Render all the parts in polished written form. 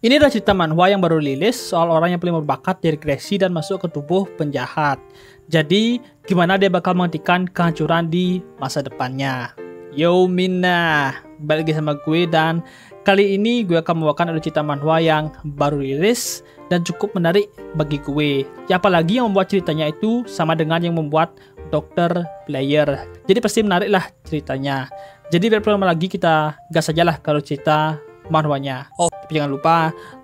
Ini adalah cerita manhwa yang baru rilis soal orang yang paling berbakat diregresi dan masuk ke tubuh penjahat. Jadi, gimana dia bakal menghentikan kehancuran di masa depannya. Yo Minna, balik lagi sama gue dan kali ini gue akan membawakan ada cerita manhwa yang baru rilis dan cukup menarik bagi gue. Ya, apalagi yang membuat ceritanya itu sama dengan yang membuat Dr. Player. Jadi pasti menarik lah ceritanya. Jadi biar lama lagi kita gas aja lah kalau cerita manhwanya. Tapi jangan lupa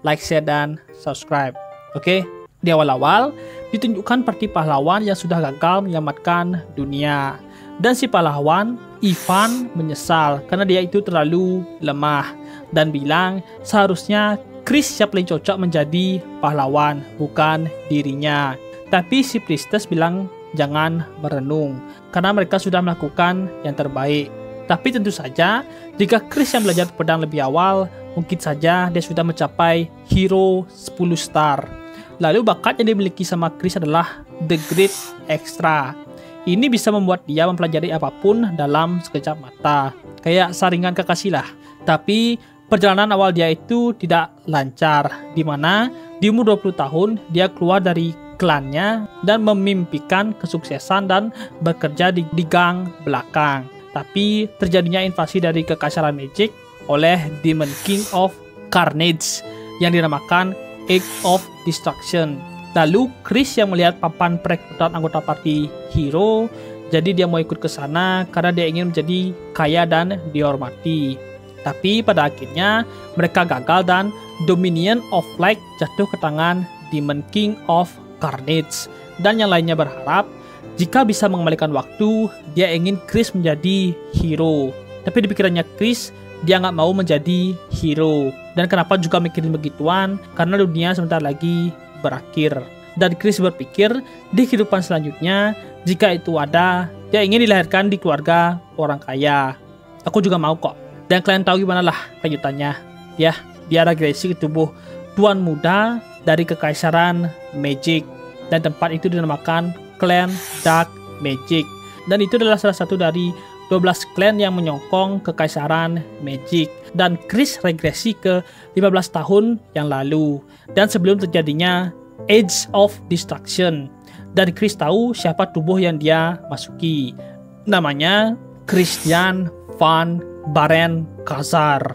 like, share, dan subscribe. Oke? Di awal-awal ditunjukkan parti pahlawan yang sudah gagal menyelamatkan dunia. Dan si pahlawan, Ivan, menyesal karena dia itu terlalu lemah. Dan bilang seharusnya Chris yang paling cocok menjadi pahlawan, bukan dirinya. Tapi si priestess bilang jangan merenung karena mereka sudah melakukan yang terbaik. Tapi tentu saja, jika Chris yang belajar pedang lebih awal, mungkin saja dia sudah mencapai hero 10 star. Lalu bakat yang dimiliki sama Chris adalah The Great Extra. Ini bisa membuat dia mempelajari apapun dalam sekejap mata. Kayak saringan kekasih lah. Tapi perjalanan awal dia itu tidak lancar. Dimana di umur 20 tahun, dia keluar dari klannya dan memimpikan kesuksesan dan bekerja di gang belakang. Tapi terjadinya invasi dari kekaisaran magic oleh Demon King of Carnage yang dinamakan Age of Destruction. Lalu Chris yang melihat papan perekrutan anggota party hero, jadi dia mau ikut ke sana karena dia ingin menjadi kaya dan dihormati. Tapi pada akhirnya mereka gagal dan Dominion of Light jatuh ke tangan Demon King of Carnage. Dan yang lainnya berharap jika bisa mengembalikan waktu, dia ingin Chris menjadi hero. Tapi di pikirannya Chris, dia nggak mau menjadi hero. Dan kenapa juga mikirin begituan? Karena dunia sebentar lagi berakhir. Dan Chris berpikir, di kehidupan selanjutnya, jika itu ada, dia ingin dilahirkan di keluarga orang kaya. Aku juga mau kok. Dan kalian tahu gimana lah lanjutannya. Ya, dia regresi ke tubuh tuan muda dari kekaisaran magic. Dan tempat itu dinamakan Clan Dark Magic. Dan itu adalah salah satu dari 12 klan yang menyokong kekaisaran magic. Dan Chris regresi ke 15 tahun yang lalu. Dan sebelum terjadinya Age of Destruction. Dan Chris tahu siapa tubuh yang dia masuki. Namanya Christian Van Baren Khazar.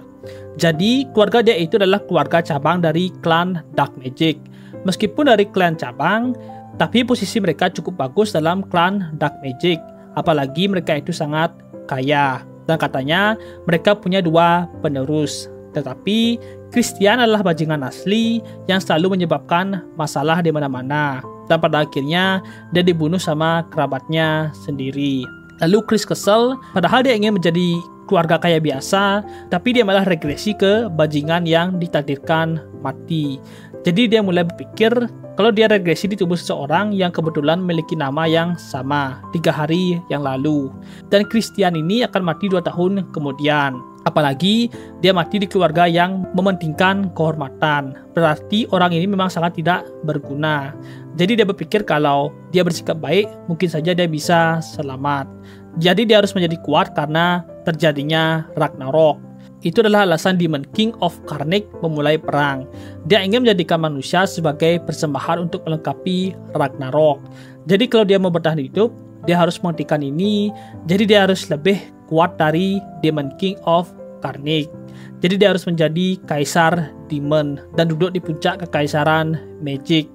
Jadi keluarga dia itu adalah keluarga cabang dari klan Dark Magic. Meskipun dari klan cabang, tapi posisi mereka cukup bagus dalam klan Dark Magic. Apalagi mereka itu sangat kaya. Dan katanya mereka punya 2 penerus. Tetapi Christian adalah bajingan asli yang selalu menyebabkan masalah di mana-mana. Dan pada akhirnya dia dibunuh sama kerabatnya sendiri. Lalu Chris kesel, padahal dia ingin menjadi keluarga kaya biasa, tapi dia malah regresi ke bajingan yang ditakdirkan mati. Jadi dia mulai berpikir kalau dia regresi di tubuh seseorang yang kebetulan memiliki nama yang sama 3 hari yang lalu. Dan Christian ini akan mati 2 tahun kemudian. Apalagi dia mati di keluarga yang mementingkan kehormatan. Berarti orang ini memang sangat tidak berguna. Jadi dia berpikir kalau dia bersikap baik, mungkin saja dia bisa selamat. Jadi dia harus menjadi kuat karena terjadinya Ragnarok. Itu adalah alasan Demon King of Carnage memulai perang. Dia ingin menjadikan manusia sebagai persembahan untuk melengkapi Ragnarok. Jadi kalau dia mau bertahan hidup, dia harus menghentikan ini. Jadi dia harus lebih kuat dari Demon King of Carnage. Jadi dia harus menjadi kaisar demon dan duduk di puncak kekaisaran magic.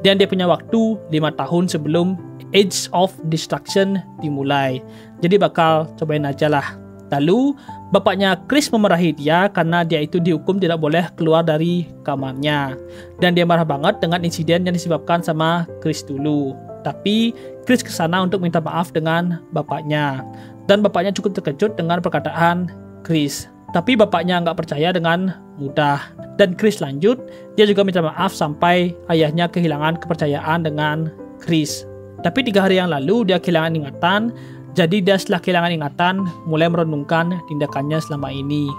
Dan dia punya waktu 5 tahun sebelum Age of Destruction dimulai. Jadi bakal cobain aja lah. Lalu bapaknya Chris memarahi dia karena dia itu dihukum tidak boleh keluar dari kamarnya. Dan dia marah banget dengan insiden yang disebabkan sama Chris dulu. Tapi Chris kesana untuk minta maaf dengan bapaknya. Dan bapaknya cukup terkejut dengan perkataan Chris. Tapi bapaknya nggak percaya dengan mudah. Dan Chris lanjut, dia juga minta maaf sampai ayahnya kehilangan kepercayaan dengan Chris. Tapi 3 hari yang lalu dia kehilangan ingatan. Jadi dia setelah kehilangan ingatan mulai merenungkan tindakannya selama ini.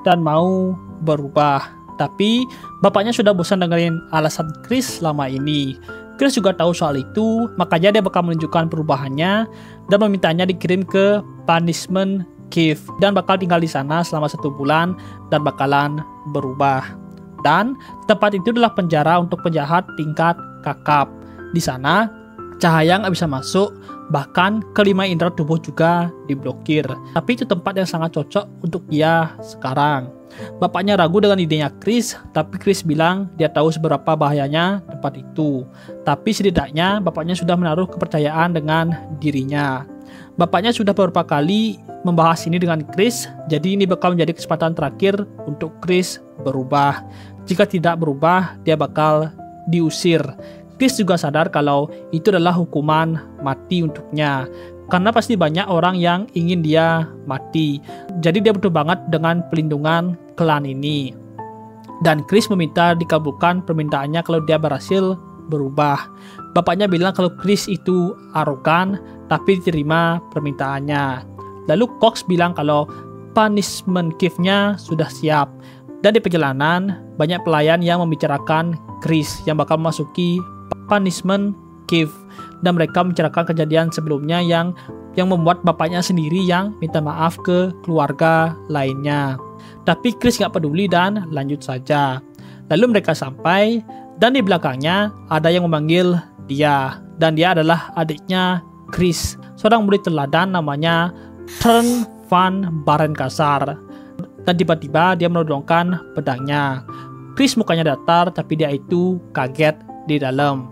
Dan mau berubah. Tapi bapaknya sudah bosan dengerin alasan Chris selama ini. Chris juga tahu soal itu, makanya dia bakal menunjukkan perubahannya dan memintanya dikirim ke Punishment Cave dan bakal tinggal di sana selama 1 bulan dan bakalan berubah. Dan tempat itu adalah penjara untuk penjahat tingkat kakap. Di sana, cahaya nggak bisa masuk, bahkan kelima indera tubuh juga diblokir. Tapi itu tempat yang sangat cocok untuk dia sekarang. Bapaknya ragu dengan idenya Chris, tapi Chris bilang dia tahu seberapa bahayanya tempat itu. Tapi setidaknya bapaknya sudah menaruh kepercayaan dengan dirinya. Bapaknya sudah beberapa kali membahas ini dengan Chris, jadi ini bakal menjadi kesempatan terakhir untuk Chris berubah. Jika tidak berubah, dia bakal diusir. Chris juga sadar kalau itu adalah hukuman mati untuknya, karena pasti banyak orang yang ingin dia mati. Jadi dia butuh banget dengan pelindungan klan ini. Dan Chris meminta dikabulkan permintaannya kalau dia berhasil berubah. Bapaknya bilang kalau Chris itu arogan, tapi diterima permintaannya. Lalu Cox bilang kalau punishment cave-nya sudah siap. Dan di perjalanan, banyak pelayan yang membicarakan Chris yang bakal memasuki punishment cave. Dan mereka membicarakan kejadian sebelumnya yang membuat bapaknya sendiri yang minta maaf ke keluarga lainnya. Tapi Chris gak peduli dan lanjut saja. Lalu mereka sampai, dan di belakangnya ada yang memanggil dia. Dan dia adalah adiknya Chris, seorang murid teladan namanya Trn van Barenkasar. Dan tiba-tiba dia menodongkan pedangnya. Chris mukanya datar, tapi dia itu kaget di dalam.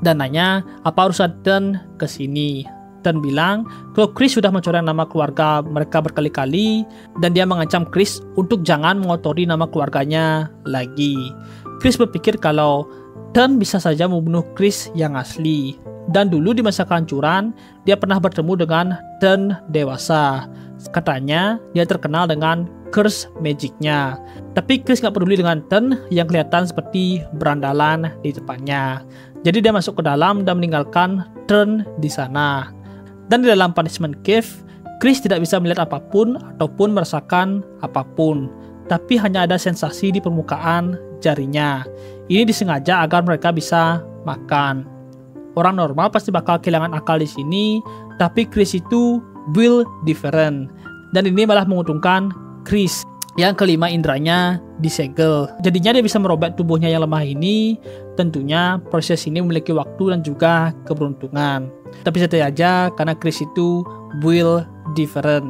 Dan nanya apa urusan Trn kesini. Trn bilang kalau Chris sudah mencoreng nama keluarga mereka berkali-kali, dan dia mengancam Chris untuk jangan mengotori nama keluarganya lagi. Chris berpikir kalau Trn bisa saja membunuh Chris yang asli. Dan dulu di masa kehancuran, dia pernah bertemu dengan Trn dewasa. Katanya dia terkenal dengan curse magicnya. Tapi Chris gak peduli dengan Trn yang kelihatan seperti berandalan di depannya. Jadi dia masuk ke dalam dan meninggalkan Trn di sana. Dan di dalam punishment cave, Chris tidak bisa melihat apapun ataupun merasakan apapun. Tapi hanya ada sensasi di permukaan jarinya. Ini disengaja agar mereka bisa makan. Orang normal pasti bakal kehilangan akal di sini, tapi Chris itu will different. Dan ini malah menguntungkan Chris yang kelima inderanya disegel. Jadinya dia bisa merobek tubuhnya yang lemah ini. Tentunya proses ini memiliki waktu dan juga keberuntungan. Tapi santai aja karena Chris itu will different.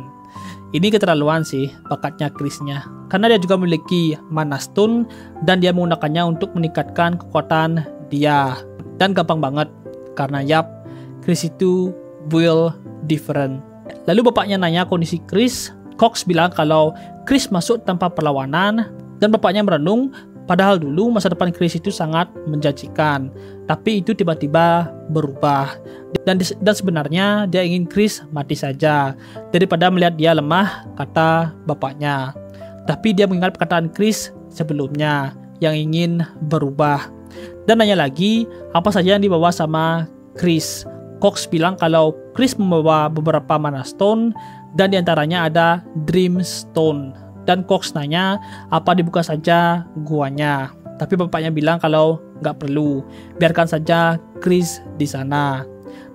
Ini keterlaluan sih bakatnya Chrisnya. Karena dia juga memiliki mana stone dan dia menggunakannya untuk meningkatkan kekuatan dia. Dan gampang banget karena Chris itu will different. Lalu bapaknya nanya kondisi Chris. Cox bilang kalau Chris masuk tanpa perlawanan, dan bapaknya merenung padahal dulu masa depan Chris itu sangat menjanjikan. Tapi itu tiba-tiba berubah. Dan sebenarnya dia ingin Chris mati saja daripada melihat dia lemah, kata bapaknya. Tapi dia mengingat perkataan Chris sebelumnya yang ingin berubah. Dan nanya lagi apa saja yang dibawa sama Chris. Cox bilang kalau Chris membawa beberapa mana stone dan diantaranya ada Dream Stone. Dan Cox nanya apa dibuka saja guanya. Tapi bapaknya bilang kalau nggak perlu, biarkan saja Chris di sana.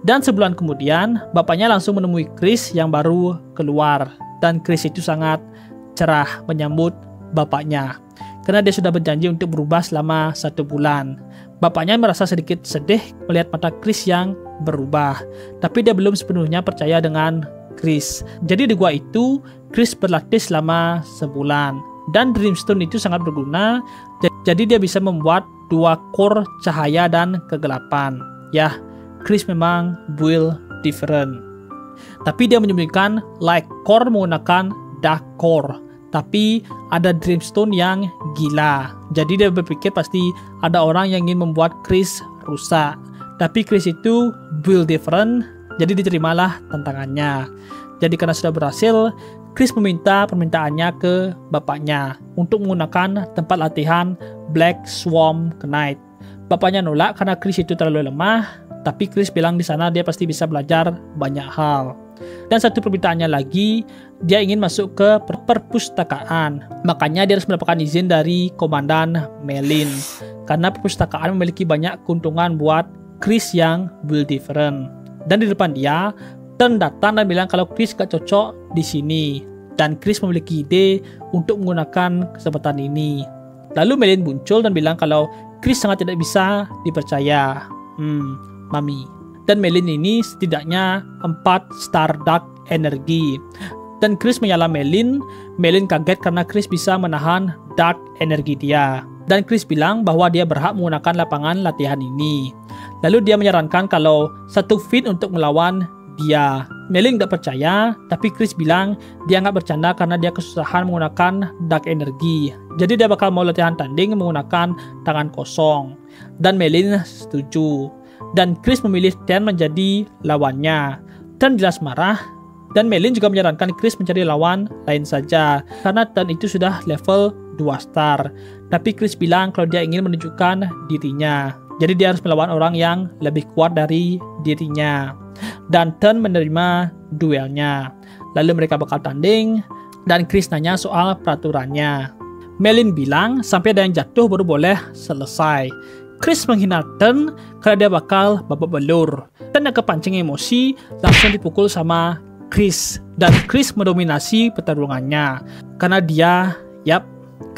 Dan sebulan kemudian bapaknya langsung menemui Chris yang baru keluar. Dan Chris itu sangat cerah menyambut bapaknya karena dia sudah berjanji untuk berubah selama 1 bulan. Bapaknya merasa sedikit sedih melihat mata Chris yang berubah, tapi dia belum sepenuhnya percaya dengan Chris. Jadi di gua itu Chris berlatih selama sebulan, dan Dreamstone itu sangat berguna. Jadi dia bisa membuat 2 core cahaya dan kegelapan. Ya, Chris memang will different. Tapi dia menyembunyikan light core menggunakan dark core. Tapi ada Dreamstone yang gila. Jadi dia berpikir pasti ada orang yang ingin membuat Chris rusak. Tapi Chris itu will different, jadi diterimalah tantangannya. Jadi karena sudah berhasil, Chris meminta permintaannya ke bapaknya untuk menggunakan tempat latihan Black Swarm Knight. Bapaknya nolak karena Chris itu terlalu lemah, tapi Chris bilang di sana dia pasti bisa belajar banyak hal. Dan satu permintaannya lagi, dia ingin masuk ke perpustakaan. Makanya dia harus mendapatkan izin dari Komandan Melin. Karena perpustakaan memiliki banyak keuntungan buat Chris yang will different. Dan di depan dia, Trn datang dan bilang kalau Chris gak cocok di sini. Dan Chris memiliki ide untuk menggunakan kesempatan ini. Lalu Melin muncul dan bilang kalau Chris sangat tidak bisa dipercaya. Mami. Dan Melin ini setidaknya 4 star dark energi. Dan Chris menyala Melin. Melin kaget karena Chris bisa menahan dark energi dia. Dan Chris bilang bahwa dia berhak menggunakan lapangan latihan ini. Lalu dia menyarankan kalau 1 feat untuk melawan dia. Melin gak percaya, tapi Chris bilang dia gak bercanda karena dia kesusahan menggunakan dark energi. Jadi dia bakal mau latihan tanding menggunakan tangan kosong. Dan Melin setuju. Dan Chris memilih Ten menjadi lawannya. Ten jelas marah. Dan Melin juga menyarankan Chris mencari lawan lain saja, karena Ten itu sudah level 2 star. Tapi Chris bilang kalau dia ingin menunjukkan dirinya. Jadi dia harus melawan orang yang lebih kuat dari dirinya. Dan Ten menerima duelnya. Lalu mereka bakal tanding. Dan Chris nanya soal peraturannya. Melin bilang sampai ada yang jatuh baru boleh selesai. Chris menghina Ten karena dia bakal babak belur. Ten yang kepancing emosi langsung dipukul sama Chris. Dan Chris mendominasi pertarungannya. Karena dia,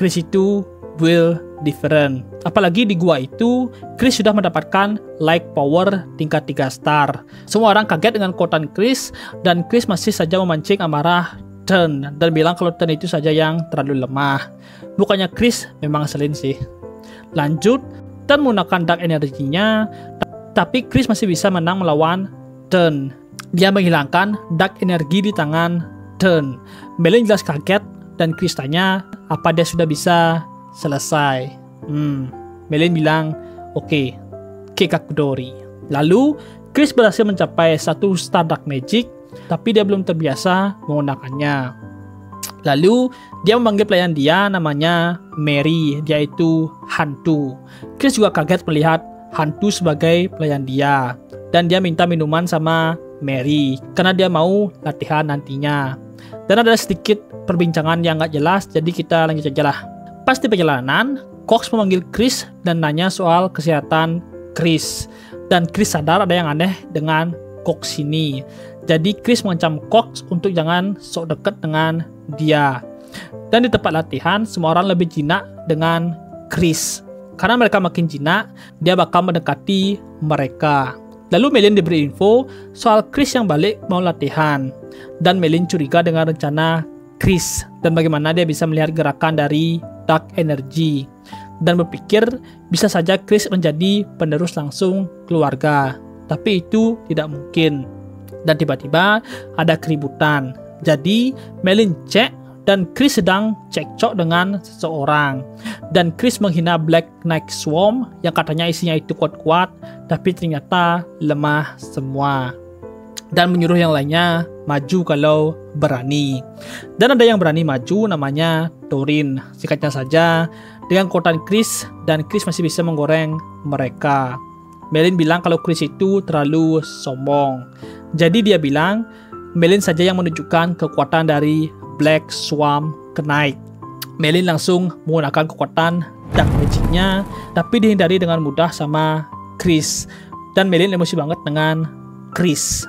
Chris itu will different. Apalagi di gua itu, Chris sudah mendapatkan like power tingkat 3 star. Semua orang kaget dengan kekuatan Chris, dan Chris masih saja memancing amarah Ten dan bilang kalau Ten itu saja yang terlalu lemah. Bukannya Chris memang ngeselin sih. Lanjut, Ten menggunakan dark energinya, tapi Chris masih bisa menang melawan Ten. Dia menghilangkan dark energi di tangan Ten. Melin jelas kaget dan Chris tanya apa dia sudah bisa selesai. Melin bilang, oke, Kekakudori. Lalu, Chris berhasil mencapai 1 star dark magic, tapi dia belum terbiasa menggunakannya. Lalu, dia memanggil pelayan dia namanya Mary, dia itu hantu. Chris juga kaget melihat hantu sebagai pelayan dia. Dan dia minta minuman sama Mary, karena dia mau latihan nantinya. Dan ada sedikit perbincangan yang gak jelas, jadi kita lanjut aja lah. Pas di perjalanan, Cox memanggil Chris dan nanya soal kesehatan Chris. Dan Chris sadar ada yang aneh dengan Cox ini. Jadi Chris mengancam Cox untuk jangan sok dekat dengan dia. Dan di tempat latihan, semua orang lebih jinak dengan Chris. Karena mereka makin jinak, dia bakal mendekati mereka. Lalu Melin diberi info soal Chris yang balik mau latihan. Dan Melin curiga dengan rencana Chris dan bagaimana dia bisa melihat gerakan dari dark energy. Dan berpikir bisa saja Chris menjadi penerus langsung keluarga. Tapi itu tidak mungkin. Dan tiba-tiba ada keributan. Jadi Melin cek dan Chris sedang cekcok dengan seseorang. Dan Chris menghina Black Knight Swarm yang katanya isinya itu kuat-kuat, tapi ternyata lemah semua. Dan menyuruh yang lainnya maju kalau berani. Dan ada yang berani maju namanya Torin. Singkatnya saja, dengan kekuatan Chris, dan Chris masih bisa menggoreng mereka. Melin bilang kalau Chris itu terlalu sombong. Jadi dia bilang Melin saja yang menunjukkan kekuatan dari Black Swarm Knight. Melin langsung menggunakan kekuatan dark magicnya, tapi dihindari dengan mudah sama Chris. Dan Melin emosi banget dengan Chris.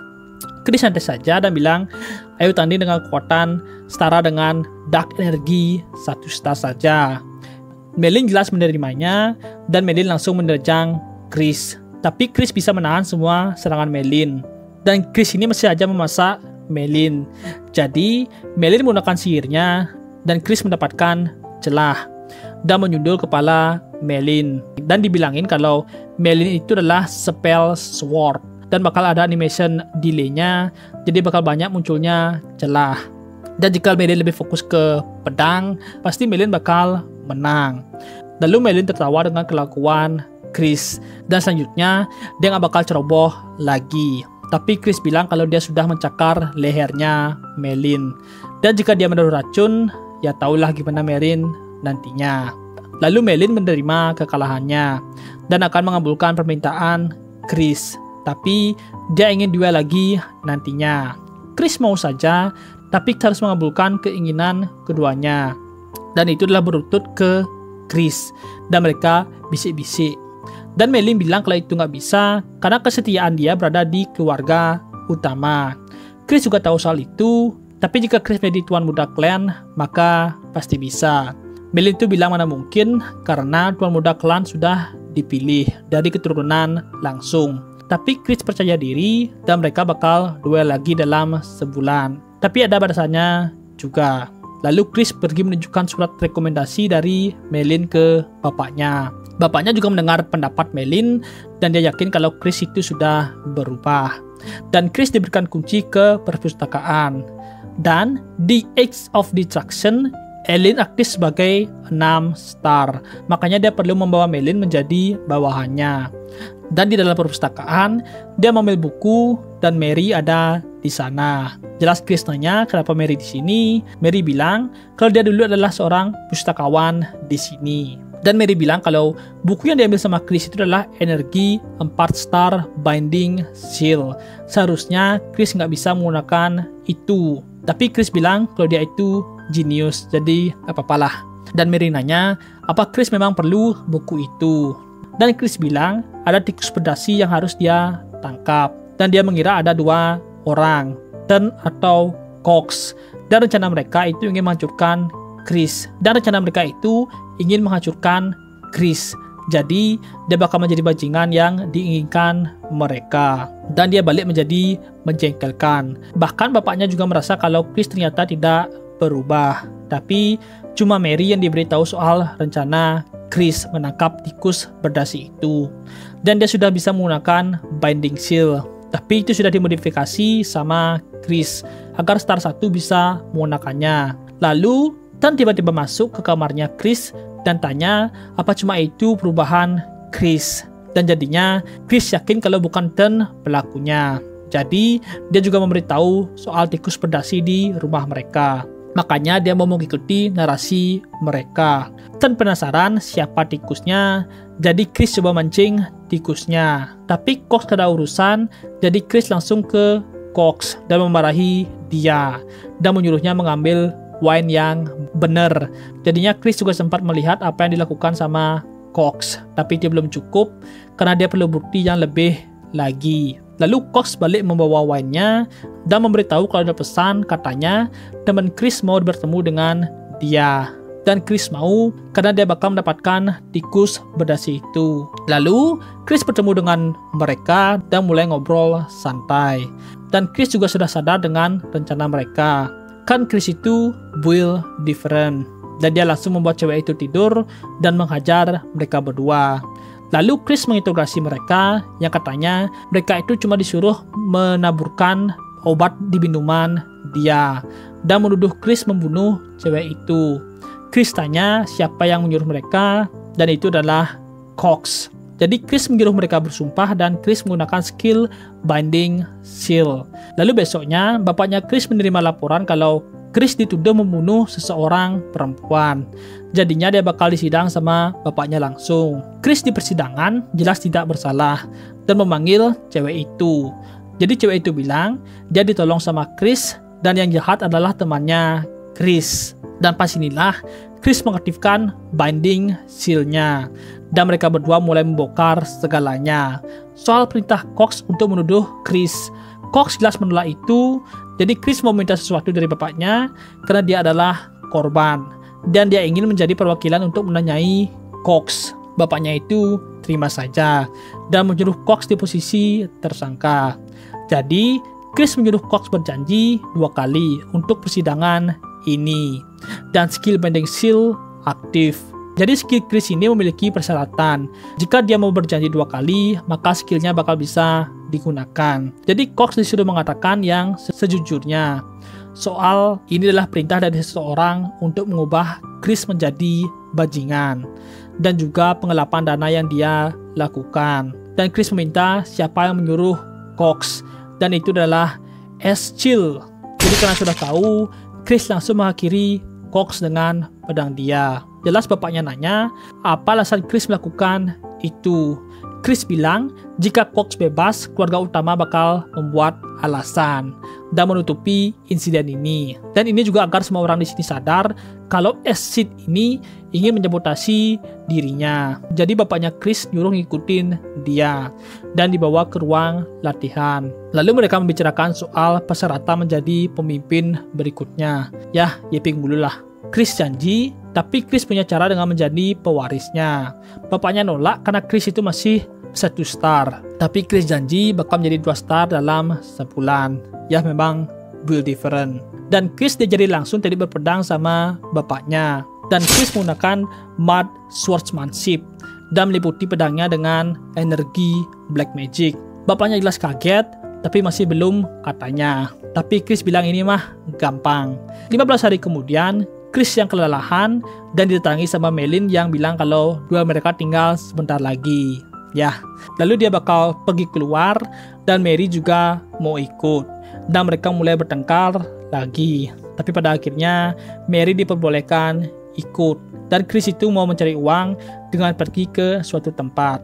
Chris santai saja dan bilang, ayo tanding dengan kekuatan setara dengan dark energi 1 star saja. Melin jelas menerimanya, dan Melin langsung menerjang Chris. Tapi Chris bisa menahan semua serangan Melin. Dan Chris ini masih saja memasak Melin. Jadi Melin menggunakan sihirnya dan Chris mendapatkan celah dan menyundul kepala Melin. Dan dibilangin kalau Melin itu adalah spell sword dan bakal ada animation delay-nya, jadi bakal banyak munculnya celah. Dan jika Melin lebih fokus ke pedang, pasti Melin bakal menang. Lalu Melin tertawa dengan kelakuan Chris, dan selanjutnya dia gak bakal ceroboh lagi. Tapi Chris bilang kalau dia sudah mencakar lehernya Melin. Dan jika dia menaruh racun, ya taulah gimana Melin nantinya. Lalu Melin menerima kekalahannya dan akan mengabulkan permintaan Chris. Tapi dia ingin duel lagi nantinya. Chris mau saja, tapi harus mengabulkan keinginan keduanya. Dan itu adalah berutut ke Chris. Dan mereka bisik-bisik. Dan Melin bilang kalau itu nggak bisa karena kesetiaan dia berada di keluarga utama. Chris juga tahu soal itu, tapi jika Chris menjadi tuan muda klan, maka pasti bisa. Merlin itu bilang mana mungkin karena Tuan Muda klan sudah dipilih dari keturunan langsung. Tapi Chris percaya diri dan mereka bakal duel lagi dalam sebulan. Tapi ada batasannya juga. Lalu Chris pergi menunjukkan surat rekomendasi dari Merlin ke bapaknya. Bapaknya juga mendengar pendapat Merlin dan dia yakin kalau Chris itu sudah berubah. Dan Chris diberikan kunci ke perpustakaan. Dan di Age of Destruction, Elin aktif sebagai 6 star. Makanya dia perlu membawa Merlin menjadi bawahannya. Dan di dalam perpustakaan, dia mengambil buku dan Mary ada di sana. Jelas Chris nanya kenapa Mary di sini. Mary bilang kalau dia dulu adalah seorang pustakawan di sini. Dan Mary bilang kalau buku yang diambil sama Chris itu adalah energi 4 star binding seal. Seharusnya Chris nggak bisa menggunakan itu. Tapi Chris bilang kalau dia itu genius, jadi apa-apalah. Dan Mary nanya apa Chris memang perlu buku itu. Dan Chris bilang ada tikus pedasi yang harus dia tangkap. Dan dia mengira ada 2 orang, Turn atau Cox. Dan rencana mereka itu ingin menghancurkan Chris. Dan rencana mereka itu ingin menghancurkan Chris. Jadi dia bakal menjadi bajingan yang diinginkan mereka. Dan dia balik menjadi menjengkelkan. Bahkan bapaknya juga merasa kalau Chris ternyata tidak berubah. Tapi cuma Mary yang diberitahu soal rencana Chris menangkap tikus berdasi itu. Dan dia sudah bisa menggunakan binding seal. Tapi itu sudah dimodifikasi sama Chris agar Star 1 bisa menggunakannya. Lalu Tan tiba-tiba masuk ke kamarnya Chris dan tanya apa cuma itu perubahan Chris. Dan jadinya Chris yakin kalau bukan Tan pelakunya. Jadi dia juga memberitahu soal tikus berdasi di rumah mereka. Makanya dia mau mengikuti narasi mereka. Tan penasaran siapa tikusnya, jadi Chris coba mancing tikusnya. Tapi Cox ada urusan, jadi Chris langsung ke Cox dan memarahi dia dan menyuruhnya mengambil wine yang benar. Jadinya Chris juga sempat melihat apa yang dilakukan sama Cox, tapi dia belum cukup karena dia perlu bukti yang lebih lagi. Lalu Cox balik membawa wine-nya dan memberitahu kalau ada pesan, katanya teman Chris mau bertemu dengan dia. Dan Chris mau karena dia bakal mendapatkan tikus berdasi itu. Lalu Chris bertemu dengan mereka dan mulai ngobrol santai. Dan Chris juga sudah sadar dengan rencana mereka. Kan Chris itu build different. Dan dia langsung membuat cewek itu tidur dan menghajar mereka berdua. Lalu Chris menginterogasi mereka yang katanya mereka itu cuma disuruh menaburkan obat di minuman dia dan menuduh Chris membunuh cewek itu. Chris tanya siapa yang menyuruh mereka dan itu adalah Cox. Jadi Chris menyuruh mereka bersumpah dan Chris menggunakan skill binding seal. Lalu besoknya bapaknya Chris menerima laporan kalau Chris dituduh membunuh seseorang perempuan. Jadinya dia bakal disidang sama bapaknya langsung. Chris di persidangan jelas tidak bersalah dan memanggil cewek itu. Jadi cewek itu bilang dia ditolong sama Chris dan yang jahat adalah temannya Chris. Dan pas inilah Chris mengaktifkan binding seal-nya. Dan mereka berdua mulai membongkar segalanya. Soal perintah Cox untuk menuduh Chris. Cox jelas menolak itu. Jadi Chris mau minta sesuatu dari bapaknya karena dia adalah korban. Dan dia ingin menjadi perwakilan untuk menanyai Cox. Bapaknya itu terima saja dan menyuruh Cox di posisi tersangka. Jadi Chris menyuruh Cox berjanji 2 kali untuk persidangan ini. Dan skill binding seal aktif. Jadi skill Chris ini memiliki persyaratan. Jika dia mau berjanji 2 kali, maka skillnya bakal bisa digunakan. Jadi Cox disuruh mengatakan yang sejujurnya. Soal ini adalah perintah dari seseorang untuk mengubah Chris menjadi bajingan. Dan juga pengelapan dana yang dia lakukan. Dan Chris meminta siapa yang menyuruh Cox. Dan itu adalah Eschil. Jadi karena sudah tahu, Chris langsung mengakhiri Cox dengan pedang dia. Jelas bapaknya nanya, apa alasan Chris melakukan itu? Chris bilang, jika Cox bebas, keluarga utama bakal membuat alasan dan menutupi insiden ini. Dan ini juga agar semua orang di sini sadar kalau Eschil ini ingin menyabotasi dirinya. Jadi bapaknya Chris nyuruh ngikutin dia dan dibawa ke ruang latihan. Lalu mereka membicarakan soal persyaratan menjadi pemimpin berikutnya. Yeping dulu lah. Chris janji, tapi Chris punya cara dengan menjadi pewarisnya. Bapaknya nolak karena Chris itu masih 1 star. Tapi Chris janji bakal menjadi 2 star dalam sebulan. Ya memang will different. Dan Chris diajari langsung tadi berpedang sama bapaknya. Dan Chris menggunakan mud swordsmanship dan meliputi pedangnya dengan energi black magic. Bapaknya jelas kaget, tapi masih belum katanya. Tapi Chris bilang ini mah gampang. 15 hari kemudian, Chris yang kelelahan dan didatangi sama Melin yang bilang kalau dua mereka tinggal sebentar lagi. Ya, lalu dia bakal pergi keluar dan Mary juga mau ikut. Dan mereka mulai bertengkar lagi. Tapi pada akhirnya Mary diperbolehkan ikut. Dan Chris itu mau mencari uang dengan pergi ke suatu tempat.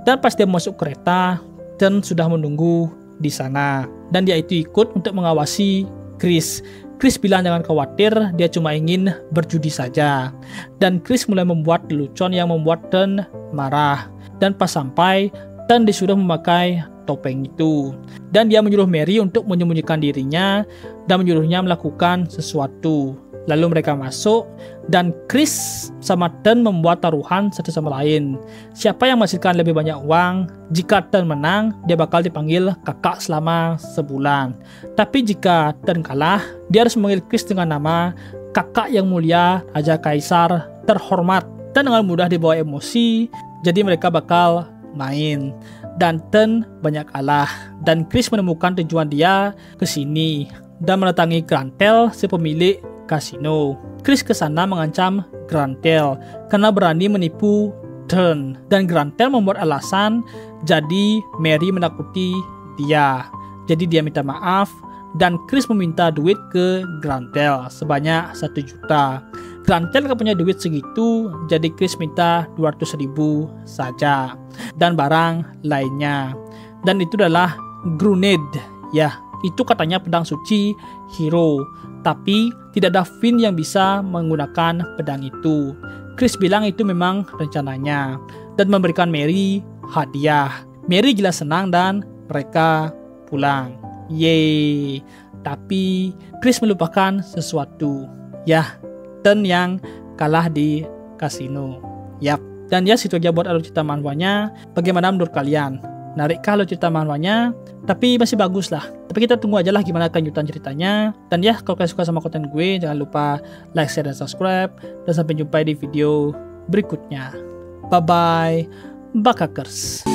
Dan pas dia masuk kereta, Dan sudah menunggu di sana. Dan dia itu ikut untuk mengawasi Chris. Chris bilang jangan khawatir, dia cuma ingin berjudi saja. Dan Chris mulai membuat lelucon yang membuat Dan marah. Dan pas sampai, Dan disuruh memakai topeng itu. Dan dia menyuruh Mary untuk menyembunyikan dirinya dan menyuruhnya melakukan sesuatu. Lalu mereka masuk dan Chris sama Dan membuat taruhan satu sama lain. Siapa yang menghasilkan lebih banyak uang, jika Dan menang, dia bakal dipanggil kakak selama sebulan. Tapi jika Dan kalah, dia harus memanggil Chris dengan nama kakak yang mulia, Raja Kaisar terhormat. Dan dengan mudah dibawa emosi, jadi mereka bakal main. Dan Dan banyak kalah. Dan Chris menemukan tujuan dia ke sini dan mendatangi Grantel, si pemilik kasino. Chris kesana mengancam Grantel karena berani menipu Dan. Dan Grantel membuat alasan, jadi Mary menakuti dia. Jadi dia minta maaf dan Chris meminta duit ke Grantel sebanyak 1 juta. Grantel gak punya duit segitu, jadi Chris minta 200.000 saja dan barang lainnya. Dan itu adalah grenade, ya. Itu katanya pedang suci hero, tapi tidak ada Finn yang bisa menggunakan pedang itu. Chris bilang itu memang rencananya dan memberikan Mary hadiah. Mary jelas senang dan mereka pulang. Yeay. Tapi Chris melupakan sesuatu. Ya, Dan yang kalah di kasino. Yap. Dan ya situ aja buat alur cerita manhwanya. Bagaimana menurut kalian? Menarikkah alur cerita manhwanya? Tapi masih bagus lah. Tapi kita tunggu aja lah gimana kelanjutan ceritanya. Dan ya, kalau kalian suka sama konten gue, jangan lupa like, share, dan subscribe. Dan sampai jumpa di video berikutnya. Bye-bye. Bakakers.